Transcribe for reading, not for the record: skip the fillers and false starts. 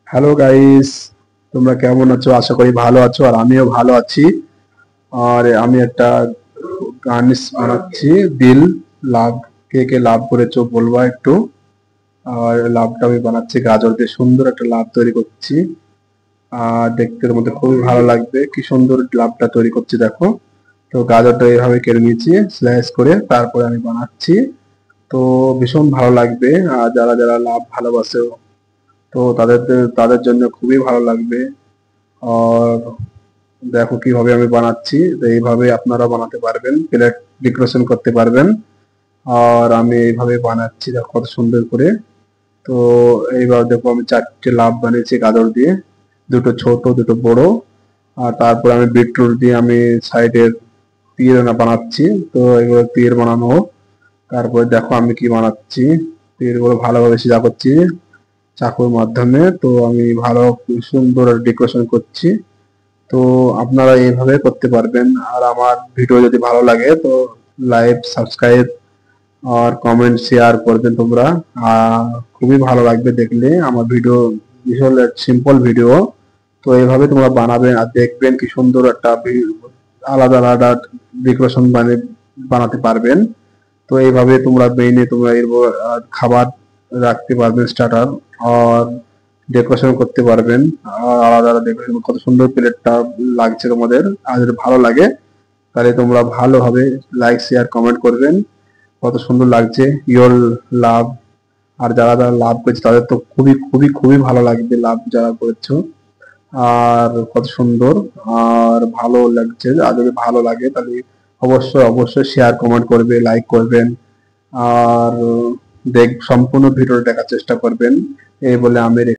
Hello guys, তোমরা কেমন আছো? আশা করি ভালো আছো, আর আমিও ভালো আছি। আর আমি একটা গার্নিশ বানাচ্ছি। দিল লাভ, কে কে লাভ করেছো বলবা একটু। আর লাভটা আমি বানাচ্ছি গাজর দিয়ে, সুন্দর একটা লাভ তৈরি করছি। আর দেখতে এর মধ্যে খুবই ভালো লাগবে, কি সুন্দর লাভটা তৈরি করছি দেখো। তো গাজরটা এইভাবে কেটে নিয়েছি স্লাইস করে, তারপরে আমি বানাচ্ছি। তো ভীষণ ভালো লাগবে। আর যারা যারা লাভ ভালোবাসে, তো তাদের তাদের জন্য খুবই ভালো লাগবে। আর দেখো কিভাবে আমি বানাচ্ছি, তো এইভাবে আপনারা বানাতে পারবেন, প্লেট ডেকোরেশন করতে পারবেন। আর আমি এইভাবে বানাচ্ছি দেখো কত সুন্দর করে। তো এইবার দেখো আমি চারটে লাভ বানিয়েছি গাজর দিয়ে, দুটো ছোট দুটো বড়। আর তারপর আমি বিটরুট দিয়ে আমি সাইডের তীর বানাচ্ছি। তো এগুলো তীর বানানো হোক। তারপরে দেখো আমি কি বানাচ্ছি, তীরগুলো ভালোভাবে সিধা করছি চাকুর মাধ্যমে। তো আমি ভালো সুন্দর ডেকোরেশন করছি। তো আপনারা এইভাবে করতে পারবেন। আর আমার ভিডিও যদি ভালো লাগে তো লাইক, সাবস্ক্রাইব আর কমেন্ট শেয়ার করবেন তোমরা। আহ, খুবই ভালো লাগবে দেখলে আমার ভিডিও, ভীষণ সিম্পল ভিডিও। তো এইভাবে তোমরা বানাবেন আর দেখবেন কি সুন্দর একটা আলাদা আলাদা ডেকোরেশন বানাতে পারবেন। তো এইভাবে তোমরা মেইনে তোমরা এর খাবার রাখতে পারবেন, স্টার্টার আর ডেকোরেশন করতে পারবেন। আর আলাদা আলাদা ডেকোরেশন, কত সুন্দর প্লেটটা লাগছে তোমাদের। আর যদি ভালো লাগে তাহলে তোমরা ভালোভাবে লাইক শেয়ার কমেন্ট করবেন। কত সুন্দর লাগছে ইয়োর লাভ। আর যারা যারা লাভ করেছে তাদের তো খুবই খুবই খুবই ভালো লাগবে, লাভ যারা করেছো। আর কত সুন্দর আর ভালো লাগছে। আর যদি ভালো লাগে তাহলে অবশ্যই অবশ্যই শেয়ার কমেন্ট করবে, লাইক করবেন। আর সম্পূর্ণ ভিডিওটা দেখার চেষ্টা করবেন। এই বলে আমি